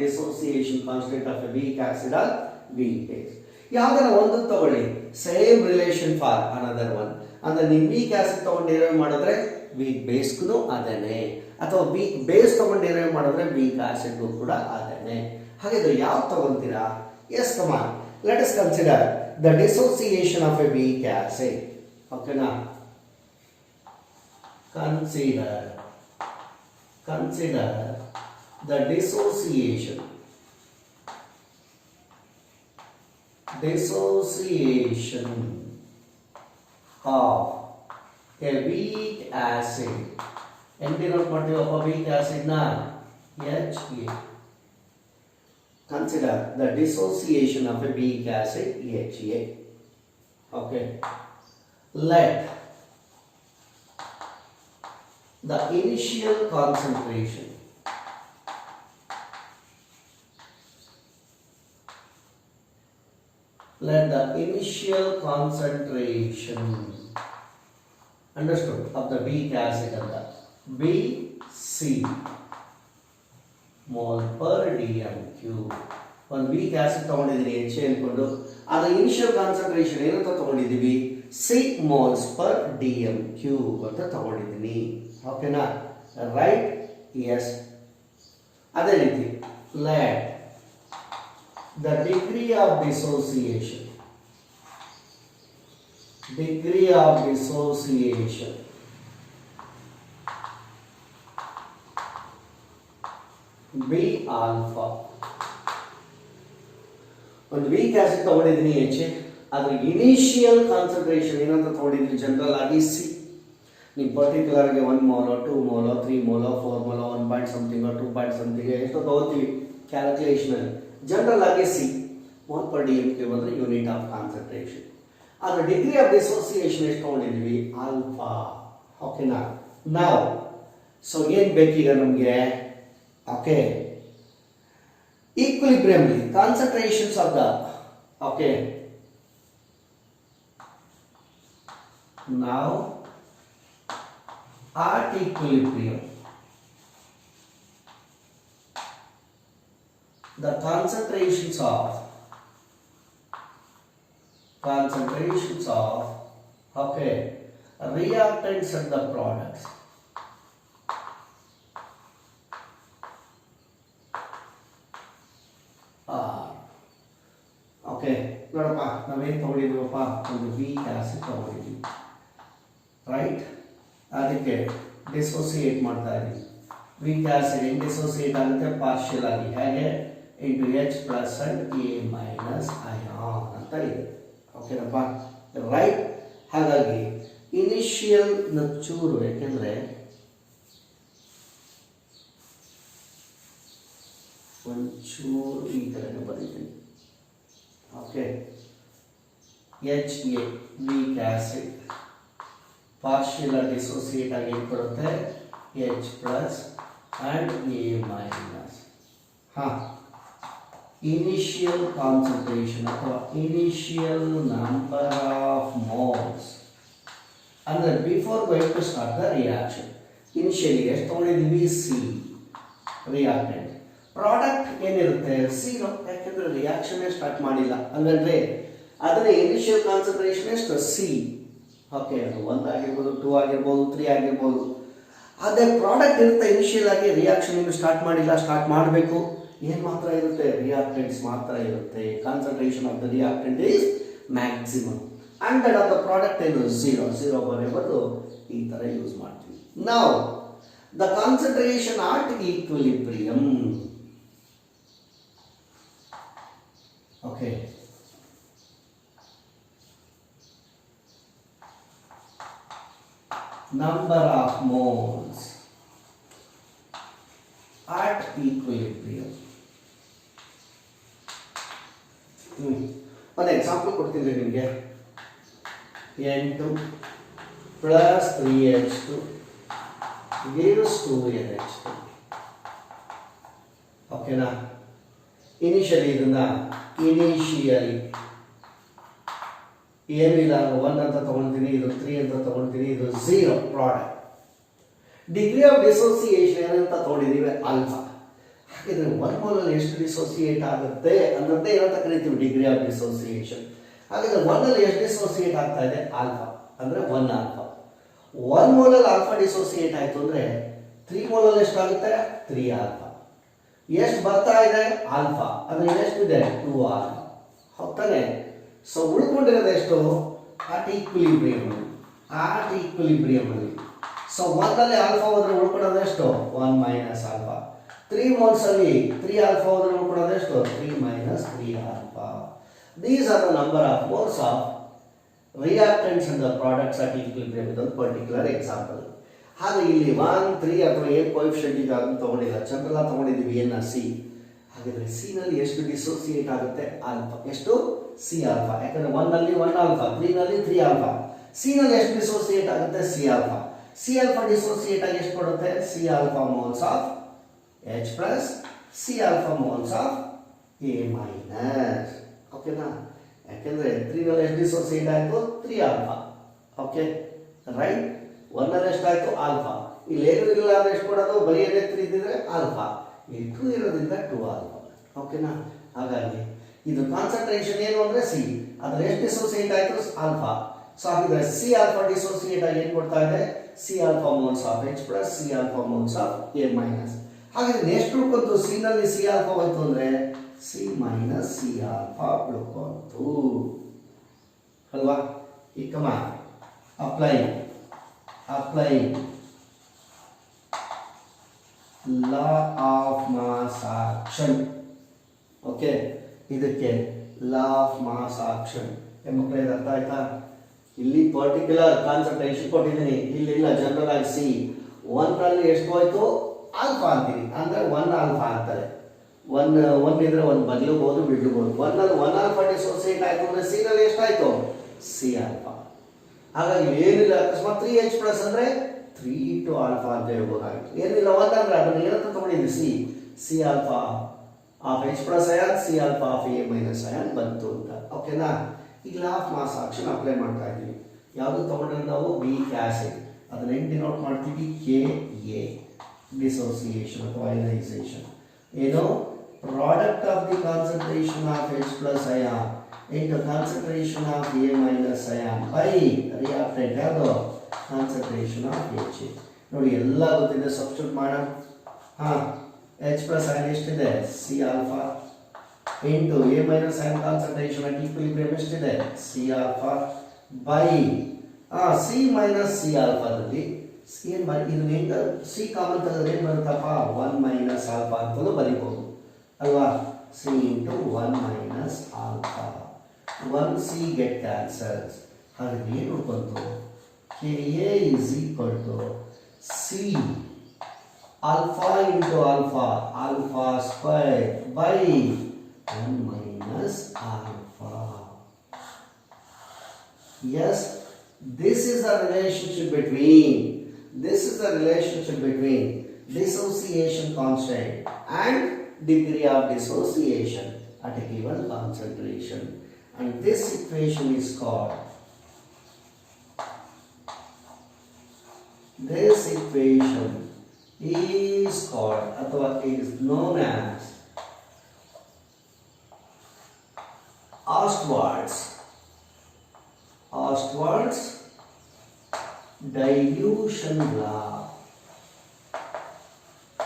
dissociation constant of a weak acid or weak base. ಯಾವ್ದಾರ ಒಂದು ತಗೊಳ್ಳಿ, same relation for another one. ಅಂದ್ರೆ ನೀವು ವೀಕ್ ಆಸಿಡ್ ತಗೊಂಡು ಡಿರೈವ್ ಮಾಡಿದ್ರೆ ವೀಕ್ ಬೇಸ್ಗೂ ಅದೇನೆ, ಅಥವಾ ವೀಕ್ ಬೇಸ್ ತಗೊಂಡು ಡಿರೈವ್ ಮಾಡಿದ್ರೆ ವೀಕ್ ಆಸಿಡ್ಗೂ ಕೂಡ ಅದೇನೆ. ಹಾಗಿದ್ರೆ ಯಾವ್ದು ತಗೊಂತೀರಾ? Yes come on, let us consider the dissociation of a weak acid. ಓಕೆನಾ? consider the dissociation of a weak acid. Denote ಮಾಡ್ತೀವಪ್ಪ weak acid ನ HA. Consider the dissociation of a weak acid HA. Okay. Let the initial concentration understood of the weak acid ಅಂತ BC mol per dm cube. ಒಂದು weak acid ತಗೊಂಡಿದ್ದೀನಿ HA ಅನ್ಕೊಂಡು, ಅದರ initial concentration ಏನಂತ ತಗೊಂಡಿದ್ದೀವಿ? 6 moles per dm cube ಅಂತ ತಗೊಂಡಿದ್ದೀನಿ. ಓಕೆನಾ? ರೈಟ್? ಎಸ್. ಅದೇ ರೀತಿ let the degree of dissociation B alpha. ಒಂದು ವೀಕ್ ಆಸಿಡ್ ತಗೊಂಡಿದ್ದೀನಿ HA, ಅದ್ರ ಇನಿಷಿಯಲ್ ಕಾನ್ಸಂಟ್ರೇಷನ್ ಏನಂತ ತಗೊಂಡಿದ್ದೀನಿ? ಜನರಲ್ ಆಗಿ ಸಿ. ನೀವು ಪರ್ಟಿಕ್ಯುಲರ್ ಆಗಿ 1 mole 2 mole 3 mole 4 mole 1 point something 2 point something ಎಷ್ಟು ತಗೋತೀವಿ ಕ್ಯಾಲ್ಕುಲೇಷನ್ ಅಲ್ಲಿ. ಜನರಲ್ ಆಗಿ C mole per D M cube ಅಂದ್ರೆ ಯೂನಿಟ್ ಆಫ್ ಕಾನ್ಸಂಟ್ರೇಷನ್. ಅದರ ಡಿಗ್ರಿ ಆಫ್ ಡಿಸೋಸಿಯೇಷನ್ ಎಷ್ಟು ತಗೊಂಡಿದ್ವಿ? ಆಲ್ಫಾ. ಓಕೆನಾ? ನಾವು ಸೊ ಏನ್ ಬೇಕೀಗ ನಮಗೆ? ಓಕೆ, ಈಕ್ವಿಲಿಬ್ರಿಯಮ್ಲಿ concentrations of the okay now at equilibrium the concentrations of okay reactants and the products are okay. ನೋಡಪ್ಪ, ನಾವೇನು ತಗೊಂಡಿದ್ದೀವಪ್ಪ? ಒಂದು ವೀಕ್ ಆಸಿಡ್ ತಗೊಂಡಿದ್ದೀವಿ, ರೈಟ್? ಅದಕ್ಕೆ ಡಿಸೋಸಿಯೇಟ್ ಮಾಡ್ತಾ ಇದ್ದೀವಿ. ವೀಕ್ ಆಸಿಡ್ ಹೆಂಗೆ ಡಿಸೋಸಿಯೇಟ್ ಆಗುತ್ತೆ? ಪಾರ್ಷಿಯಲ್ ಆಗಿ, ಹೇಗೆ? Into H plus and A minus ion ಅಂತ ಇದೆ. ಓಕೆನಪ್ಪ? ರೈಟ್? ಹಾಗಾಗಿ ಇನಿಷಿಯಲ್ ಚೂರು, ಯಾಕೆಂದ್ರೆ ಒಂಚೂರು ಈ ಥರನೇ ಬರೀತೀನಿ. Okay, HA weak acid partial dissociate ಆಗಿ ಏನು ಕೊಡುತ್ತೆ? H plus and A minus. Initial concentration ಅಥವಾ ಇನಿಷಿಯಲ್ ನಂಬರ್ ಆಫ್ ಮೋಲ್ಸ್ ಅಂದ್ರೆ before going to start the reaction. Initially ಎಷ್ಟು ತಗೊಂಡಿದ್ದೀವಿ? C reactant. ಪ್ರಾಡಕ್ಟ್ ಏನಿರುತ್ತೆ? 0, ಯಾಕೆಂದ್ರೆ ರಿಯಾಕ್ಷನ್ ಸ್ಟಾರ್ಟ್ ಮಾಡಿಲ್ಲ. ಹಂಗಂದ್ರೆ ಅದರ ಇನಿಷಿಯಲ್ ಕಾನ್ಸಂಟ್ರೇಷನ್ ಎಷ್ಟು? ಸಿ. ಓಕೆ, ಅದು 1 ಆಗಿರ್ಬೋದು, 2 ಆಗಿರ್ಬೋದು, 3 ಆಗಿರ್ಬೋದು. ಅದೇ ಪ್ರಾಡಕ್ಟ್ ಇರುತ್ತೆ ಇನಿಷಿಯಲ್ ಆಗಿ, ರಿಯಾಕ್ಷನ್ ಏನು ಸ್ಟಾರ್ಟ್ ಮಾಡಿಲ್ಲ, ಸ್ಟಾರ್ಟ್ ಮಾಡಬೇಕು. ಏನು ಮಾತ್ರ ಇರುತ್ತೆ? ರಿಯಾಕ್ಟೆಂಟ್ಸ್ ಮಾತ್ರ ಇರುತ್ತೆ. Concentration of the reactant is maximum and that of the product ಏನು? 0 ಬರೆಯೋದು ಈ ಥರ ಯೂಸ್ ಮಾಡ್ತೀವಿ. ನಾವು the concentration at equilibrium. Okay, number of moles at equilibrium. ಒಂದು ಎಕ್ಸಾಂಪಲ್ ಕೊಡ್ತೀನಿ ನಿಮಗೆ. N2 plus 3H2 gives 2NH2. ಓಕೆನಾ? ಇನಿಷಿಯಲಿ ಇದನ್ನ ಇನಿಷಿಯಲಿ ಏನಿಲ್ಲ, 1 ಅಂತ ತಗೊಳ್ತೀನಿ, ಇದು 3 ಅಂತ ತಗೊಳ್ತೀನಿ, ಇದು 0 ಪ್ರಾಡಕ್ಟ್. ಡಿಗ್ರಿ ಆಫ್ ಡಿಸೋಸಿಯೇಷನ್ ಏನಂತ ತಗೊಂಡಿದ್ದೀವಿ? ಆಲ್ಫಾ. ಹಾಗಿದ್ರೆ 1 ಮೋಲಲ್ಲಿ ಎಷ್ಟು ಡಿಸೋಸಿಯೇಟ್ ಆಗುತ್ತೆ ಅನ್ನೋದೇ ಏನಂತ ಕರಿತೀವಿ? Degree of dissociation. ಹಾಗಾದ್ರೆ 1 ಅಲ್ಲಿ ಎಷ್ಟು ಡಿಸೋಸಿಯೇಟ್ ಆಗ್ತಾ ಇದೆ? ಆಲ್ಫಾ ಅಂದ್ರೆ 1 ಆಲ್ಫಾ. 1 ಮೋಲಲ್ಲಿ ಆಲ್ಫಾ ಡಿಸೋಸಿಯೇಟ್ ಆಯ್ತು ಅಂದ್ರೆ 3 ಮೋಲಲ್ಲಿ ಎಷ್ಟಾಗುತ್ತೆ? 3 ಆಲ್ಫಾ. ಎಷ್ಟು ಬರ್ತಾ ಇದೆ? ಆಲ್ಫಾ ಅಂದ್ರೆ ಎಷ್ಟಿದೆ? 2 ಆಲ್ಫಾ. ಹೌದಾನೆ? ಸೊ ಉಳ್ಕೊಂಡಿರೋದು ಎಷ್ಟು? ಆಟ್ ಈಕ್ವಿಲಿಬ್ರಿಯಂ ಅಲ್ಲಿ. ಸೊ 1 ಅಲ್ಲಿ ಆಲ್ಫಾ ಹೋದ್ರೆ ಉಳ್ಕೊಳ್ಳೋದು ಎಷ್ಟು? 1 ಮೈನಸ್ ಆಲ್ಫಾ. 3 ಮೋಲ್ಸ್ ಅಲ್ಲಿ 3 ಆಲ್ಫಾ ಹೋದ್ರೆ ಉಳ್ಕೊಳ್ಳೋದು ಎಷ್ಟು? 3 minus 3 alpha. These are the number of moles of reactants and the products at equilibrium with a particular example. ಹಾಗೆ ಇಲ್ಲಿ 1, 3 ಅಥವಾ ಏನು ಕೋಎಫಿಷಿಯಂಟ್ ಇದೆ ಅದನ್ನು ತಗೊಂಡಿಲ್ಲ, ಚಂದ್ರಲ್ಲ ತಗೊಂಡಿದ್ದೀವಿ, ಏನ ಸಿ. ಹಾಗಾದ್ರೆ ಸಿ ನಲ್ಲಿ ಎಷ್ಟು ಡಿಸೋಸಿಯೇಟ್ ಆಗುತ್ತೆ? ಆಲ್ಫಾ. ಎಷ್ಟು? C alpha. ಯಾಕಂದ್ರೆ 1 ನಲ್ಲಿ 1 ಆಲ್ಫಾ, 3 ನಲ್ಲಿ 3 ಆಲ್ಫಾ. ಸಿ ನಲ್ಲಿ ಎಷ್ಟು ಡಿಸೋಸಿಯೇಟ್ ಆಗುತ್ತೆ? C alpha. C alpha dissociate ಆಗಿ ಎಷ್ಟು ಕೊಡುತ್ತೆ? C alpha moles of H plus C alpha moles of A minus. ಓಕೆನಾ? ಯಾಕೆಂದ್ರೆ 3 ನಲ್ಲಿ ಎಷ್ಟು ಡಿಸೋಸಿಯೇಟ್ ಆಯಿತು? 3 ಆಲ್ಫಾ. Okay right. 1 ನಲ್ಲಿ ಎಷ್ಟಾಯ್ತು? ಆಲ್ಫಾ. ಇಲ್ಲಿ ಏನು ಇಲ್ಲ ಅಂದ್ರೆ ಎಷ್ಟು ಕೊಡೋದು? ಬರೀ 3 ಇದ್ದಿದ್ರೆ ಆಲ್ಫಾ, ಇಲ್ಲಿ 2 ಇರೋದ್ರಿಂದ 2 ಆಲ್ಫಾ. ಓಕೆನಾ? ಹಾಗಾಗಿ ಇದು ಕಾನ್ಸಂಟ್ರೇಷನ್ ಏನು ಅಂದ್ರೆ ಸಿ, ಅದ್ರ ಎಷ್ಟು ಡಿಸೋಸಿಯೇಟ್ ಆಯ್ತು? ಆಲ್ಫಾ. ಸೊ ಹಾಗಿದ್ರೆ ಸಿ ಆಲ್ಫಾ ಡಿಸೋಸಿಯೇಟ್ ಆಗಿ ಏನು ಕೊಡ್ತಾ ಇದೆ? C alpha moles of H plus C alpha moles of A minus. ಹಾಗಾದ್ರೆ ಎಷ್ಟು ಉಳ್ಕೊಂತು? ಸಿ ನಲ್ಲಿ ಸಿ ಆಲ್ಫಾ ಹೋಯ್ತು ಅಂದ್ರೆ ಸಿ ಮೈನಸ್ ಸಿ ಆಲ್ಫಾ ಉಳ್ಕೊಂತು ಅಲ್ವಾ? ಈ ಕಮ apply law of mass action. Okay, ಇದಕ್ಕೆ ಲಾ ಆಫ್ ಮಾಸ್ ಆಕ್ಷನ್. ಮಕ್ಕಳೇ ಅರ್ಥ ಆಯ್ತಾ? ಇಲ್ಲಿ ಪರ್ಟಿಕ್ಯುಲರ್ ಕಾನ್ಸಂಟ್ರೇಷನ್ ಕೊಟ್ಟಿದ್ದೀನಿ, ಇಲ್ಲಿ ಇಲ್ಲ, ಜನರಲ್ ಆಗಿ ಸಿ. 1 ರಲ್ಲಿ ಎಷ್ಟು ಹೋಯ್ತು? ಆಲ್ಫಾ ಅಂತೀವಿ ಅಂದ್ರೆ 1 ಆಲ್ಫಾ ಅಂತಾರೆ. 1 ಇದ್ರೆ 1 ಬದಲಬಹುದು, ಬಿಡ್ಬೋದು. 1 ನಲ್ಲಿ 1 ಆಲ್ಫಾ ಡಿಸೋಸಿಯೇಟ್ ಆಯ್ತು ಅಂದ್ರೆ ಸಿ ನಲ್ಲಿ ಎಷ್ಟಾಯ್ತು? C alpha. ಹಾಗಾಗಿ ಏನಿಲ್ಲ, ಅಕಸ್ಮಾತ್ 3H ಪ್ಲಸ್ ಅಂದ್ರೆ 3 ಟು ಆಲ್ಫಾ ಅಂತ ಹೇಳ್ಬೋದಾಗಿತ್ತು. ಏನಿಲ್ಲ 1 ಅಂದ್ರೆ ಅದನ್ನ ಏನಂತ ತಗೊಂಡಿದ್ವಿ? C alpha of H plus ion, C alpha of A minus ion ಬಂತು ಅಂತ. ಓಕೆನಾ? ಈಗ law of mass action apply ಮಾಡ್ತಾ ಇದ್ದೀವಿ. ಯಾವುದು ತಗೊಂಡ್ರೆ ನಾವು? Weak acid. ಅದನ್ನ ಹೆಂಗೆ ಡಿನೋಟ್ ಮಾಡ್ತೀವಿ? K A. ಡಿಸೋಸಿಯೇಷನ್ ಅಥವಾ ಅಯನೈಸೇಷನ್ ಏನು? Product of the concentration of H plus ion into concentration of A minus ion by reactant ಯಾವುದು? concentration of H. ನೋಡಿ ಎಲ್ಲ ಗೊತ್ತಿದೆ, ಸಬ್ಸ್ಟಿಟ್ಯೂಟ್ ಮಾಡೋಣ. H ಪ್ಲಸ್ ಅಯಾನ್ ಎಷ್ಟಿದೆ? C alpha into A minus ion concentration at equilibrium ಎಷ್ಟಿದೆ? C alpha by C minus C ಆಲ್ಫಾದಲ್ಲಿ ಏನು ಮಾಡಿ ಇದು ಹೆಂಗೆ? ಸಿ ಕಾಮನ್ ತೆಗೆದ್ರೆ ಏನು ಬರುತ್ತಪ್ಪ? 1 ಮೈನಸ್ ಆಲ್ಫಾ ಅಂತಲೂ ಬರೀಬಹುದು ಅಲ್ವಾ? C into 1 minus alpha. 1 C get cancels. ಹಾಗಾಗಿ ಏನು ಬಂತು? K A is equal to C alpha into alpha, alpha square by 1 minus alpha. Yes, this is the relationship between dissociation constant and degree of dissociation at a given concentration, and this equation is called ಅಥವಾ is known as Ostwald's dilution law.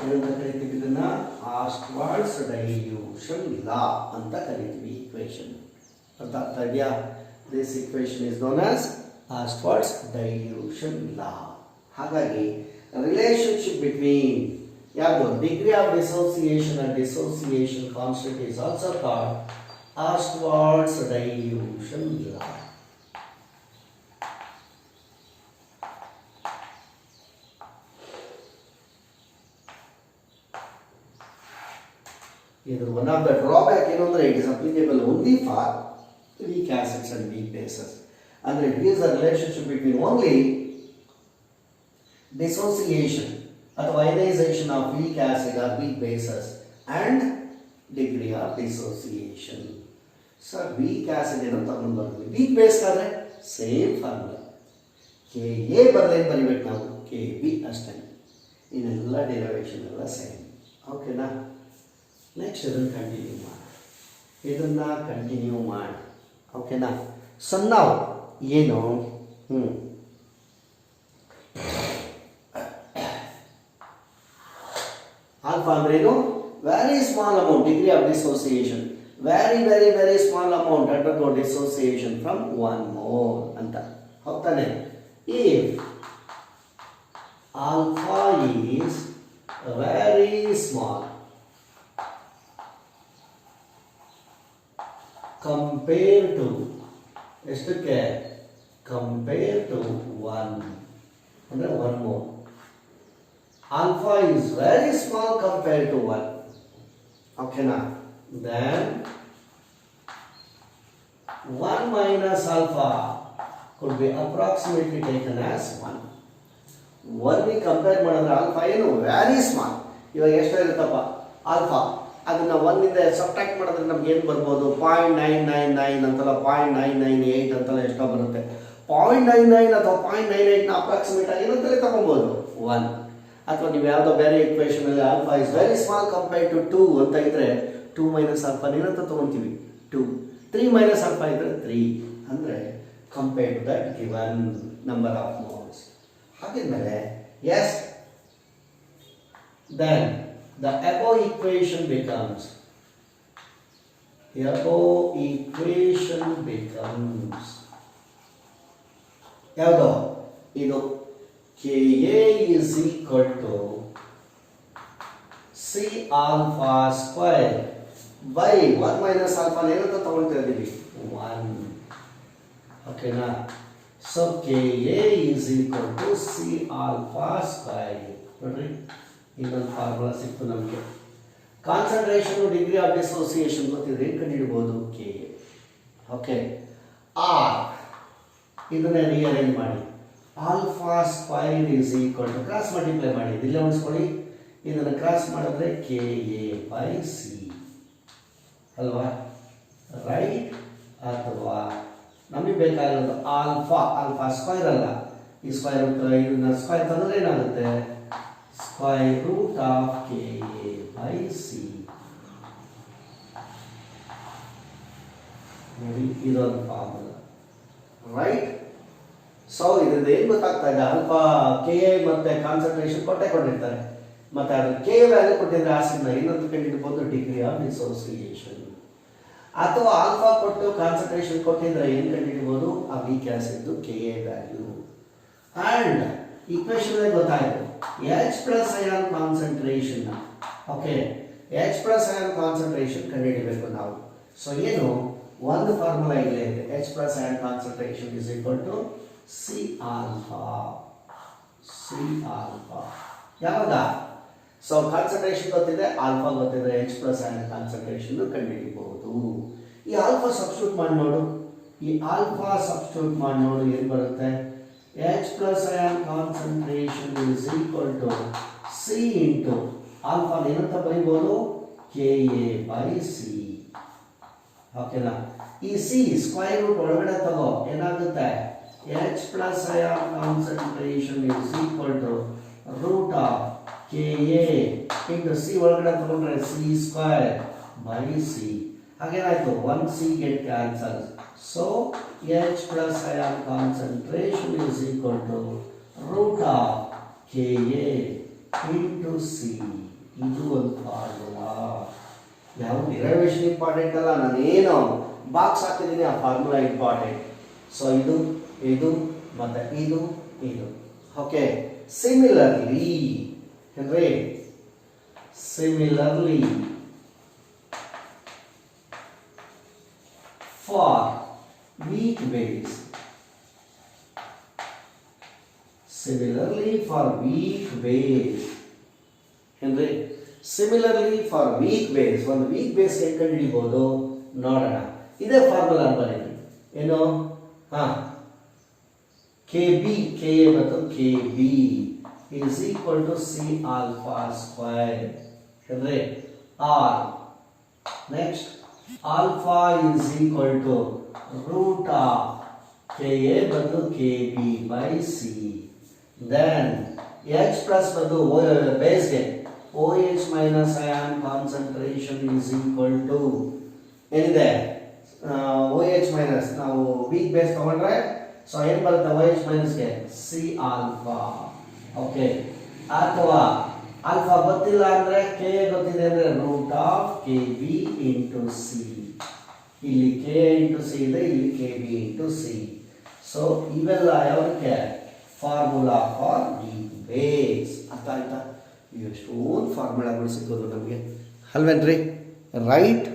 ಏನಂತ ಕರಿತೀವಿ ಇದನ್ನ? Ostwald's dilution law ಅಂತ ಕರಿತೀವಿ equation. ಅರ್ಥ ಆಗ್ತಾ ಇದೆಯಾ? This equation is known as Ostwald's dilution law. ಹಾಗಾಗಿ relationship between degree of dissociation and dissociation constant is also called Ostwald's dilution law. One of the drawback it is applicable only for weak acids and weak bases, and it gives the relationship between only dissociation or ionization of weak acid or weak bases and degree of dissociation. So weak acid weak base same formula. Ka ಬರಬೇಕು ನಾವು Kb ಅಷ್ಟೇ. ಇನ್ನೆಲ್ಲ derivation ಎಲ್ಲ same. Okay ನಾ? Next ಇದನ್ನು continue ಮಾಡಿ ಓಕೆನಾ. So ನಾವು ಏನು ಆಲ್ಫಾ ಅಂದ್ರೇನು? Very small amount degree of dissociation, very small amount undergo dissociation from 1 mole ಅಂತ ಹೌದಾನೆ. If alpha is very small compare to ಎಷ್ಟಕ್ಕೆ? compare to 1 ಅಂದರೆ 1 mole. Alpha is very small compared to 1. Okay na? Then 1 minus alpha could be approximately taken as 1. 1 ಗೆ compare ಮಾಡಿದ್ರೆ alpha ಏನು very small. ಇವಾಗ ಎಷ್ಟಾಗಿರುತ್ತಪ್ಪ alpha, ಅದನ್ನು 1 ಇಂದ subtract ಮಾಡಿದ್ರೆ ನಮ್ಗೆ ಏನು ಬರ್ಬೋದು? 0.999 ಅಂತಲ್ಲ, 0.998 ಅಂತಲ್ಲ, ಎಷ್ಟೋ ಬರುತ್ತೆ. 0.99 ಅಥವಾ 0.98ನ ಅಪ್ರಾಕ್ಸಿಮೇಟ್ ಆಗಿ ಏನಂತಲೇ ತಗೊಬೋದು 1. ಅಥವಾ ನೀವು ಯಾವುದೋ ಬೇರೆ ಇಕ್ವೇಷನ್ ಅಲ್ಲಿ alpha is very small compare to 2 ಅಂತ ಇದ್ರೆ 2 ಮೈನಸ್ ಆಲ್ಫಾ ಏನಂತ ತಗೊಂತೀವಿ 2. 3 ಮೈನಸ್ ಆಲ್ಫಾ ಇದ್ರೆ 3 ಅಂದರೆ compare to that given number of moles. ಹಾಗಿದ್ಮೇಲೆ as then the above equation becomes ಯಾವುದು ಇದು Ka is equal to C alpha square by 1 minus alpha ಏನಂತ ತಗೊಳ್ತಾ ಇದ್ದೀವಿ 1. ಓಕೆನಾ. So Ka is equal to C alpha square. ನೋಡ್ರಿ ಇನ್ನೊಂದು formula ಸಿಕ್ತು ನಮಗೆ. ಕಾನ್ಸಂಟ್ರೇಷನ್ ಡಿಗ್ರಿ ಆಫ್ ಡಿಸೋಸಿಯೇಷನ್ ಗೊತ್ತಿದ್ರೆ ಏನು ಕಂಡುಹಿಡಿಬಹುದು? Ka. ಓಕೆ. ಆರ್ ಇದನ್ನೇ ರಿಅರೇಂಜ್ ಮಾಡಿ. Alpha square is equal to cross multiply ಮಾಡಿ, ಇಲ್ಲೇ ಉಳಿಸ್ಕೊಳ್ಳಿ. ಇದನ್ನು ಕ್ರಾಸ್ ಮಾಡಿದ್ರೆ Ka/C ಅಲ್ವಾ, ರೈಟ್? ಅಥವಾ ನಮಗೆ ಬೇಕಾಗಿರೋದು ಆಲ್ಫಾ ಸ್ಕ್ವೈರ್ ಅಲ್ಲ, ಈ ಸ್ಕ್ವೈರ್ ಇದನ್ನ ಸ್ಕ್ವೈರ್ ತಂದ್ರೆ ಏನಾಗುತ್ತೆ? Square root of Ka/C. ನೋಡಿ ಇದೊಂದು ಫಾರ್ಮುಲಾ, ರೈಟ್? ಸೊ ಇದರಿಂದ ಏನು ಗೊತ್ತಾಗ್ತಾ ಇದೆ? ಆಲ್ಫಾ Ka ಮತ್ತೆ ಕಾನ್ಸಂಟ್ರೇಷನ್ ಕೊಟ್ಟಿರ್ತಾರೆ, ಮತ್ತೆ ಅದು K ವ್ಯಾಲ್ಯೂ ಕೊಟ್ಟಿದ್ರೆ ಆಸಿಡ್ನ ಇನ್ನೊಂದು ಕಂಡುಹಿಡಿಬಹುದು ಡಿಗ್ರಿ ಆಫ್ ಡಿಸೋಸಿಯೇಷನ್. ಅಥವಾ ಆಲ್ಫಾ ಕೊಟ್ಟು ಕಾನ್ಸಂಟ್ರೇಷನ್ ಕೊಟ್ಟಿದ್ರೆ ಏನು ಕಂಡುಹಿಡಿಬಹುದು? ಆ weak acid Ka value. And equation ಗೊತ್ತಾಯಿತು H plus ion concentration. Okay, H plus ion concentration ಕಂಡುಹಿಡಿಬೇಕು ನಾವು. ಸೊ ಏನು ಒಂದು ಫಾರ್ಮುಲಾ ಇಲ್ಲೇ ಇದೆ, H plus ion concentration is equal to C alpha. ಯಾವಾಗ? ಸೊ ಕಾನ್ಸಂಟ್ರೇಷನ್ ಗೊತ್ತಿದೆ, ಆಲ್ಫಾ ಗೊತ್ತಿದೆ, H ಪ್ಲಸ್ ಅಯಾನ್ ಕಾನ್ಸಂಟ್ರೇಷನ್ ಕಂಡುಹಿಡಿಯಬಹುದು. ಈ ಆಲ್ಫಾ ಸಬ್ಸ್ಟಿಟ್ಯೂಟ್ ಮಾಡಿ ನೋಡು, ಏನು ಬರುತ್ತೆ? H plus ion concentration is equal to C into alpha ಏನಂತ ಬರೀಬಹುದು? Ka/C. ಓಕೆನಾ? ಈ C ಸ್ಕ್ವೈರ್ ರೂಟ್ ಒಳಗಡೆ ತಗೋ, ಏನಾಗುತ್ತೆ? H plus ion concentration is equal to root of Ka into C ಒಳಗಡೆ ತಗೊಂಡ್ರೆ C ಸ್ಕ್ವೈರ್ ಬೈ C. ಹಾಗೇನಾಯ್ತು? 1 C get cancel. So H plus ion concentration is equal to root of Ka into C. ಇದು ಒಂದು formula. ಯಾವ derivation important ಅಲ್ಲ, ನಾನೇನು box ಹಾಕಿದ್ದೀನಿ ಆ ಫಾರ್ಮುಲಾ ಇಂಪಾರ್ಟೆಂಟ್. ಸೊ ಇದು ಮತ್ತು ಇದು. ಓಕೆ, ಸಿಮಿಲರ್ಲಿ ಏನ್ರಿ similarly for weak base similarly for weak base ಏನ್ರಿ ಸಿಮಿಲರ್ಲಿ ಫಾರ್ ವೀಕ್ ಬೇಸ್ ಒಂದು ವೀಕ್ ಬೇಸ್ ಹೇಗೆ ಕಂಡುಹಿಡಿಬಹುದು ನೋಡೋಣ ಇದೇ ಫಾರ್ಮುಲಾ ಬರೀರಿ ಏನು ಹಾ ಕೆ ಬಿ ಕೆ ಎ ಮತ್ತು K B is equal to C alpha square ಅಂದ್ರೆ or next alpha is equal to root of K A ಬಂದು K B by C then H plus ಬಂದು ಬೇಸ್ಗೆ O H minus ion concentration is equal to ಏನಿದೆ O H minus ನಾವು weak base ತಗೊಂಡ್ರೆ so ಏನು ಬರುತ್ತೆ O H ಮೈನಸ್ಗೆ C alpha okay ಅಥವಾ ಆಲ್ಫಾ ಗೊತ್ತಿಲ್ಲ ಅಂದ್ರೆ ಕೆ ಗೊತ್ತಿದೆ ಅಂದ್ರೆ root of K B into C ಇಲ್ಲಿ ಕೆ ಇಂಟು ಸಿ ಇದೆ ಇಲ್ಲಿ K B into C so ಇವೆಲ್ಲ ಯಾವುದಕ್ಕೆ ಫಾರ್ಮುಲಾ ಫಾರ್ ವೀಕ್ ಬೇಸ್ ಅರ್ಥ ಆಯ್ತಾ ಎಷ್ಟೊಂದು ಫಾರ್ಮುಲಾಗಳು ಸಿಕ್ಕೋದು ನಮಗೆ ಅಲ್ವೇನ್ರಿ ರೈಟ್